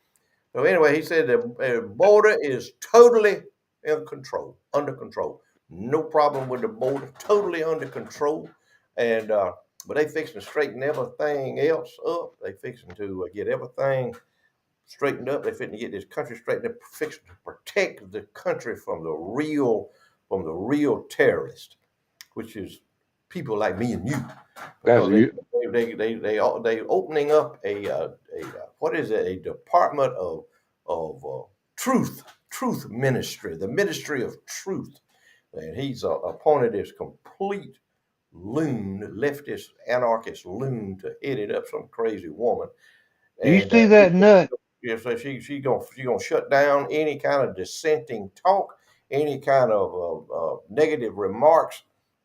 So anyway, he said the border is totally under control. No problem with the border, totally under control. And but they fixing to straighten everything else up. They fixing to get everything straightened up. They fixing to get this country straightened up, fixing to protect the country from the real terrorists, which is people like me and you, that's because you. they opening up a what is it, a department of truth ministry, the ministry of truth, and he's appointed this complete loon, leftist anarchist loon to head it up, some crazy woman, Do you and see that nut? yeah, so she gonna shut down any kind of dissenting talk, any kind of negative remarks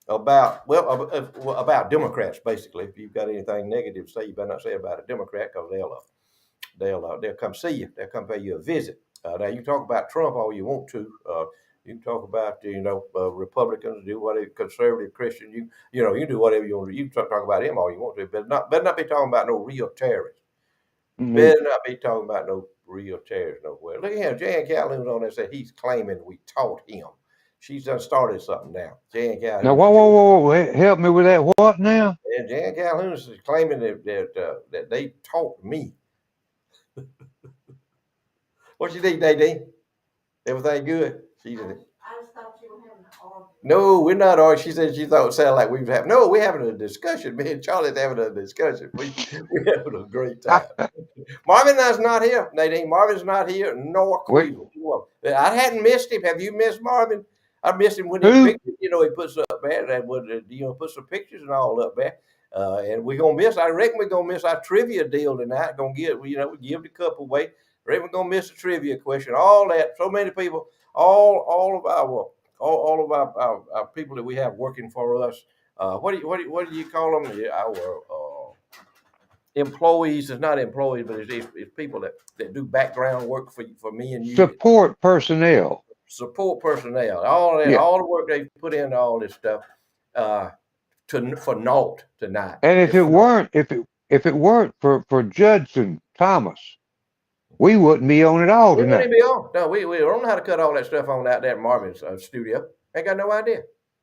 about about Democrats. Basically, if you've got anything negative to say, you better not say about a Democrat, because they'll come see you. They'll come pay you a visit. Now you can talk about Trump all you want to. You can talk about Republicans, do whatever, conservative Christian. You can do whatever you want to. You can talk about him all you want to, but better not be talking about no real terrorists. Mhm. Better not be talking about no real terrorists nowhere. Look at him. Jan Calhoun's on there said he's claiming we taught him. She's done started something now. Jan Now, Calhoun, whoa, whoa, whoa, whoa, help me with that. What now? and Jan Calhoun is claiming that they taught me. What you think, Nadine? Everything good? She said, no, we're not arguing. She said she thought it sounded like we was having. No, we're having a discussion. Me and Charlie's having a discussion. We're having a great time. Marvin is not here, Nadine. Marvin's not here, nor Wait, Queevil. I hadn't missed him. Have you missed Marvin? I missed him when he who? pictures, he puts up there and would, put some pictures and all up there. And we're gonna miss. I reckon we're gonna miss our trivia deal tonight. Gonna give, we give the cup away. I reckon we're gonna miss the trivia question. All that. So many people. All of all of our people that we have working for us. What do you call them? Our employees. It's not employees, but it's people that do background work for me and you. Support personnel. Support personnel. All that, Yeah. all the work they put into all this stuff, for naught tonight. And if Just it for naught. weren't, if it weren't for Judson Thomas, we wouldn't be on at all We wouldn't tonight. even be on. No, we don't know how to cut all that stuff on out there at Marvin's studio. Ain't got no idea.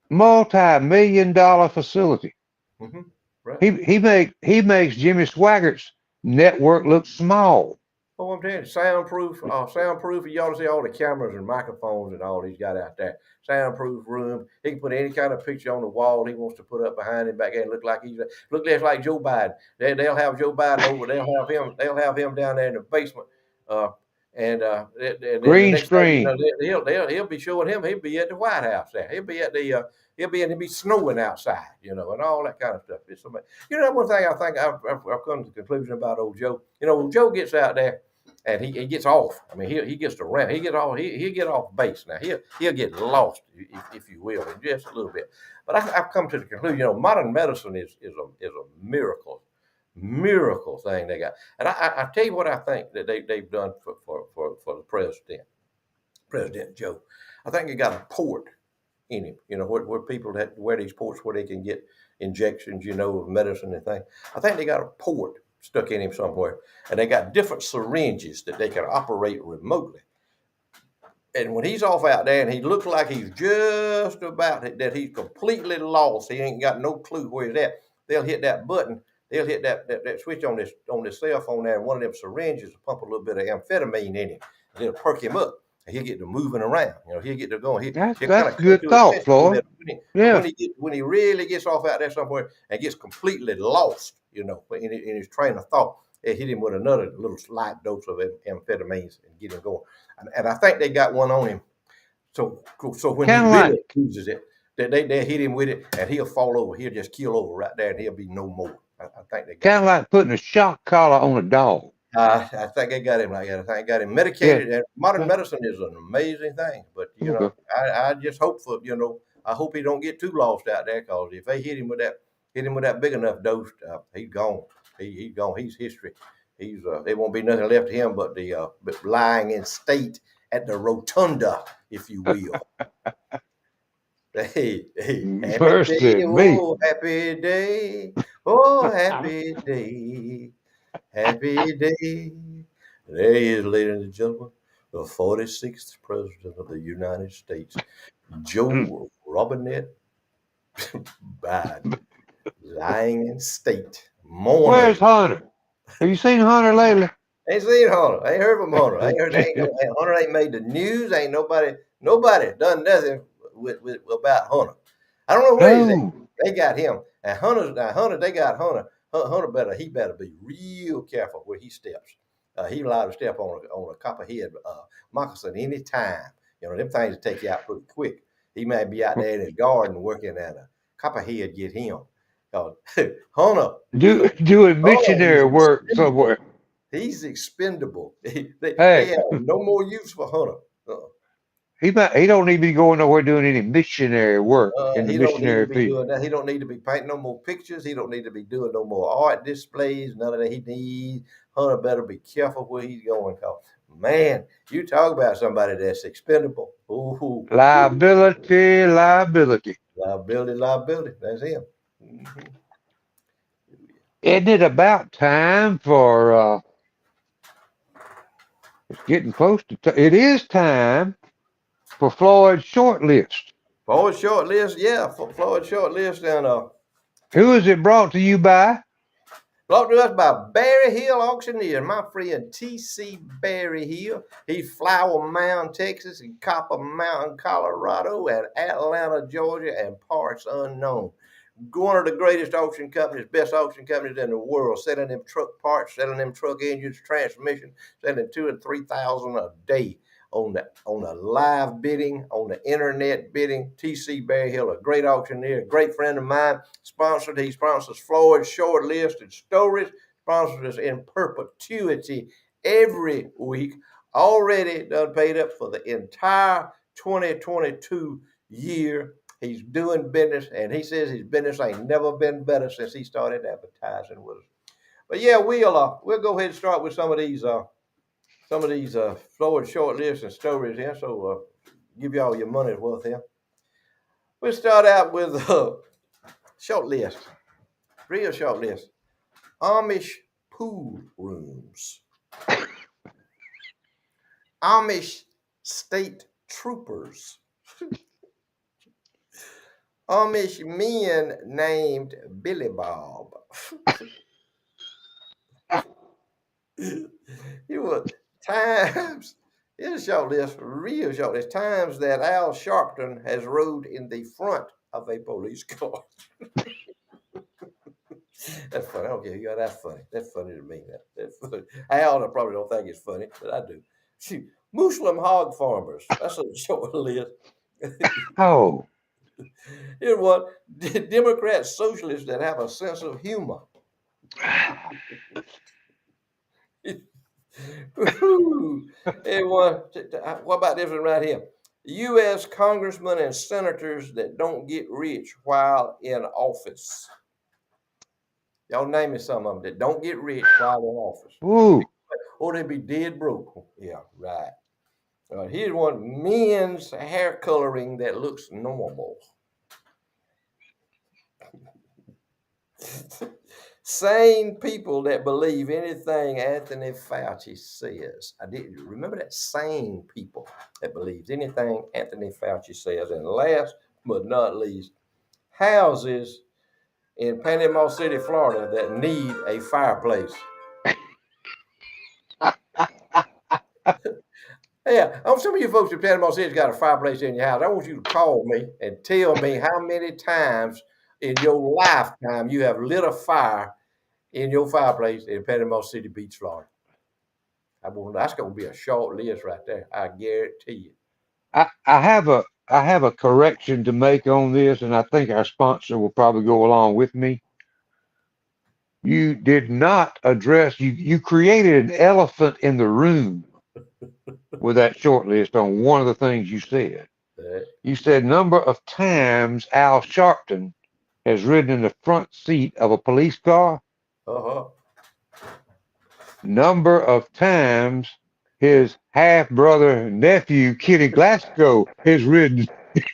Multi-million-dollar facility. Mm-hmm. Right. He makes Jimmy Swaggart's network look small. Oh, I'm telling you, soundproof. You ought to see all the cameras and microphones and all he's got out there. Soundproof room. He can put any kind of picture on the wall he wants to put up behind him back there and look just like Joe Biden. They'll have Joe Biden over. They'll have him down there in the basement. Uh, and then the Green next thing you know, screen. he'll be showing him. He'll be at the White House there. He'll be at the. He'll be snowing outside, and all that kind of stuff. It's somebody, one thing I think I've come to the conclusion about old Joe. When Joe gets out there and he gets off. I mean, he gets to rant. He he'll get off base now. He'll get lost, if you will, in just a little bit. But I've come to the conclusion. Modern medicine is a miracle thing they got. And I tell you what I think that they've done for the President Joe. I think they got a port in him. Where people that wear these ports where they can get injections, of medicine and things. I think they got a port stuck in him somewhere, and they got different syringes that they can operate remotely. And when he's off out there and he looks like he's just about that he's completely lost, he ain't got no clue where he's at, they'll hit that button, they'll hit that switch on this cell phone there, and one of them syringes will pump a little bit of amphetamine in him, and it'll perk him up. he'll get to moving around. He'll get to going. He'll kind That's of come good to his thought, senses a Floyd. little. But Yeah. when he really gets off out there somewhere and gets completely lost, in his train of thought, it hit him with another little slight dose of amphetamines and get him going. And I think they got one on him. So when he Kind of really like loses it, they hit him with it and he'll fall over. He'll just keel over right there and he'll be no more. I think they got kind of him. like putting a shock collar on a dog. I think they got him like that. I think they got him Yeah. medicated. And modern medicine is an amazing thing, but Okay. I just hope for I hope he don't get too lost out there because if they hit him with that big enough dose, he's gone. He's gone. He's history. There won't be nothing left of him but but lying in state at the rotunda, if you will. Hey, happy day, Mercy me. oh happy day, oh happy day. Happy day. There he is, ladies and gentlemen, the 46th President of the United States, Joe Robinette Biden, lying in state, Where's mourning. Hunter? Have you seen Hunter lately? Ain't seen Hunter. Ain't heard from Hunter. Ain't heard. Hunter ain't made the news. Ain't nobody done nothing with about Hunter. I don't know where he's at. No. They got him, and Hunter. They got Hunter. Hunter better be real careful where he steps. He allowed to step on a copperhead moccasin any time. Them things will take you out pretty quick. He may be out there in his garden working at a copperhead get him. 'Cause Hunter, Doing Hunter is missionary work expendable. somewhere. He's expendable. They Hey, have no more use for Hunter. Uh, he don't need to be going nowhere doing any missionary work in the he don't need to missionary be field. doing that. He don't need to be painting no more pictures. He don't need to be doing no more art displays. None of that. He needs Hunter better be careful where he's going. Cause man, you talk about somebody that's expendable. Ooh, Liability, liability. liability, liability. That's him. Mhm. Isn't it about time for it's getting close to it is time for Floyd's short list. Floyd short list, yeah. Floyd short list, and Who is it brought to you by? brought to us by Berry Hill Auctioneer, my friend T.C. Berry Hill. He's Flower Mound, Texas, and Copper Mountain, Colorado, and Atlanta, Georgia, and parts unknown. One of the greatest auction companies, best auction companies in the world, selling them truck parts, selling them truck engines, transmission, selling 2,000 and 3,000 a day on the live bidding, on the internet bidding. TC Berry Hill, a great auctioneer, a great friend of mine, he sponsors Floyd's short list and stories, sponsors us in perpetuity every week. Already done paid up for the entire 2022 year. He's doing business, and he says his business ain't never been better since he started advertising with us. But yeah, we'll go ahead and start with some of these Floyd short lists and stories here. So give y'all your money's worth here. We'll start out with short list, real short list. Amish pool rooms, Amish state troopers, Amish men named Billy Bob. You were times. Here's a short list, real short list. Times that Al Sharpton has rode in the front of a police car. That's funny. Okay, yeah, that's funny. That's funny to me. That's funny. Al, I probably don't think it's funny, but I do. Shoot, Muslim hog farmers. That's a short list. Oh, Here's one: Democrat socialists that have a sense of humor. Hey, what about this one right here? U.S. congressmen and senators that don't get rich while in office. Y'all name me some of them that don't get rich while in office. ooh, Or they be dead broke. Yeah, right. Here's one: men's hair coloring that looks normal. Sane people that believe anything Anthony Fauci says. I did remember that, sane people that believes anything Anthony Fauci says. And last but not least, houses in Panama City, Florida that need a fireplace. Yeah, on some of you folks in Panama City's got a fireplace in your house. I want you to call me and tell me how many times in your lifetime you have lit a fire in your fireplace in Panama City Beach, Florida. That's going to be a short list right there. I guarantee you. I have a correction to make on this, and I think our sponsor will probably go along with me. You did not address you created an elephant in the room with that short list on one of the things you said. Uh You said number of times Al Sharpton has ridden in the front seat of a police car, huh. number of times his half brother nephew Kenny Glasgow has ridden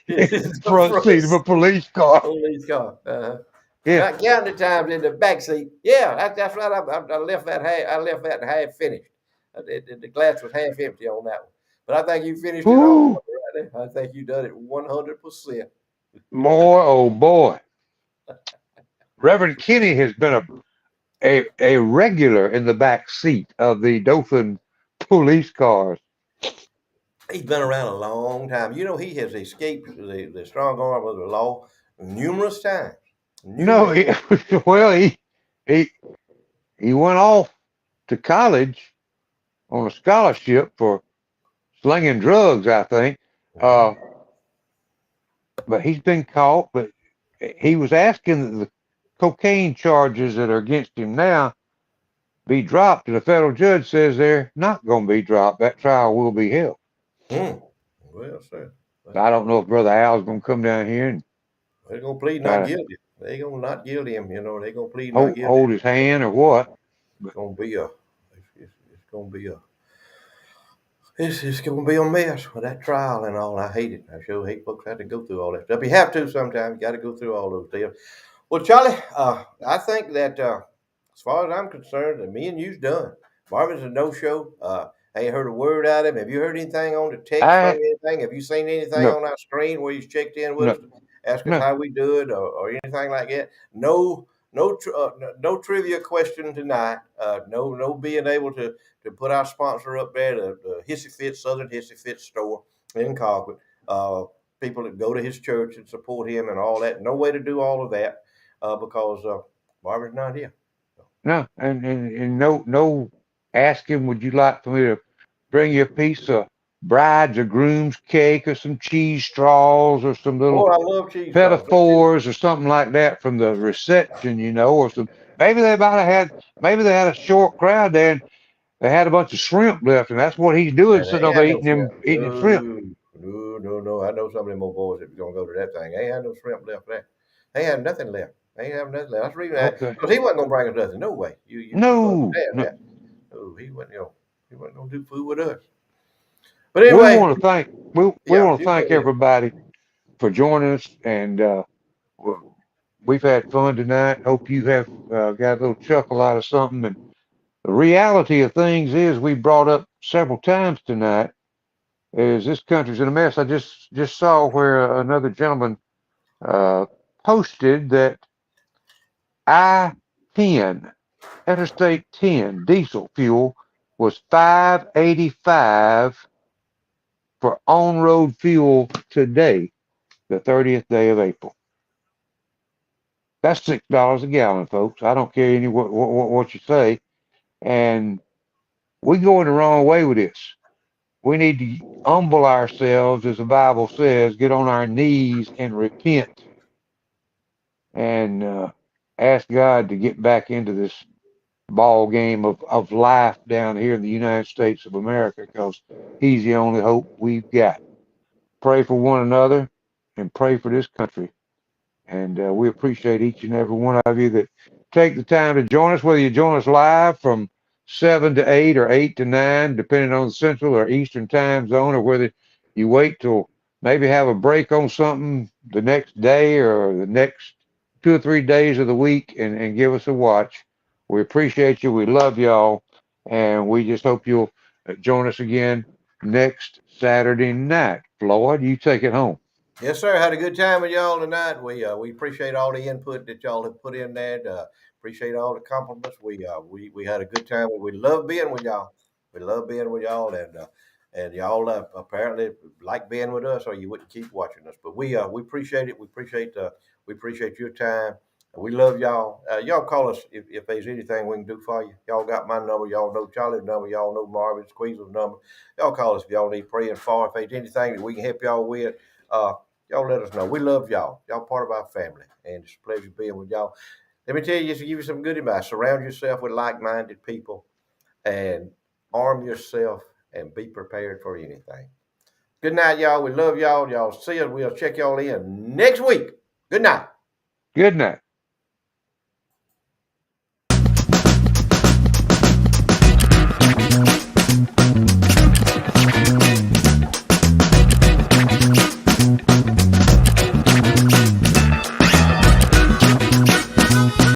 in the It's the front front seat of a police car. police car. Uh-huh. Yeah. Not counting the times in the back seat. Yeah, that's right. I left that half. I left that half finished. The glass was half empty on that one. But I think you finished it off Woo, right there. I think you done it 100%. boy, oh boy. Reverend Kenny has been a regular in the back seat of the Dothan police cars. He's been around a long time. You know, he has escaped the strong arm of the law numerous times. No, Numerous. well, he he went off to college on a scholarship for slinging drugs, I think. Uh, but he's been caught. But he was asking that the cocaine charges that are against him now be dropped, and the federal judge says they're not going to be dropped. That trial will be held. Mm. Well, sir. I don't know if Brother Al's going to come down here and They're gonna plead try not to guilty. They gonna not guilty him. You know, they gonna plead not guilty. hold his hand or what. It's gonna be a. It's gonna be a. It's gonna be a mess with that trial and all. I hate it. I sure hate folks have to go through all that stuff. You have to sometimes. You got to go through all those deals. Well, Charlie, I think that as far as I'm concerned, that me and you's done. Marvin's a no-show. I ain't heard a word out of him. Have you heard anything on the text from I him, anything? Have you seen anything no on our screen where he's checked in with no us, to ask us no how we do it, or anything like that? No, no trivia question tonight. No being able to put our sponsor up there, the Hissy Fit Southern Hissy Fit store in Colquitt. People that go to his church and support him and all that. No way to do all of that because Marvin's not here. no and no asking. Would you like for me to bring you a piece of bride's or groom's cake or some cheese straws or some Oh, little I love cheese straws. pinafores or something like that from the reception, or some maybe they might have had maybe they had a short crowd there and they had a bunch of shrimp left and that's what he's doing, Man, they sitting ain't over there had no shrimp. eating them shrimp. No. I know some of them old boys that gonna go to that thing. They ain't had no shrimp left there. They ain't have nothing left. They ain't have nothing left. That's the reason Okay. because he wasn't gonna bring us nothing. No way. You No, understand no. that? Oh, he wasn't gonna do food with us. But We anyway, want to thank we yeah, want to you go thank ahead. everybody for joining us, and we've had fun tonight. Hope you have got a little chuckle out of something. And the reality of things is, we brought up several times tonight, is this country's in a mess. I just saw where another gentleman uh, posted that I-10, Interstate 10 diesel fuel was 5.85 for on-road fuel today, the 30th day of April. That's $6 a gallon, folks. I don't care what you say. And we're going the wrong way with this. We need to humble ourselves, as the Bible says, get on our knees and repent and ask God to get back into this ball game of life down here in the United States of America, because He's the only hope we've got. Pray for one another and pray for this country. And we appreciate each and every one of you that take the time to join us, whether you join us live from 7 to 8 or 8 to 9, depending on the Central or Eastern time zone, or whether you wait till maybe have a break on something the next day or the next 2 or 3 days of the week and give us a watch. We appreciate you. We love y'all. And we just hope you'll join us again next Saturday night. Floyd, you take it home. Yes, sir. Had a good time with y'all tonight. We appreciate all the input that y'all have put in there. Appreciate all the compliments. We had a good time. We love being with y'all. We love being with y'all, and y'all apparently like being with us, or you wouldn't keep watching us. But we appreciate it. We appreciate your time. We love y'all. Y'all call us if there's anything we can do for you. Y'all got my number. Y'all know Charlie's number. Y'all know Marvin Squeezel's number. Y'all call us if y'all need praying for. If there's anything that we can help y'all with, y'all let us know. We love y'all. Y'all part of our family, and it's a pleasure being with y'all. Let me tell you, just to give you some good advice. Surround yourself with like-minded people, and arm yourself and be prepared for anything. Good night, y'all. We love y'all. Y'all see us. We'll check y'all in next week. Good night. Good night.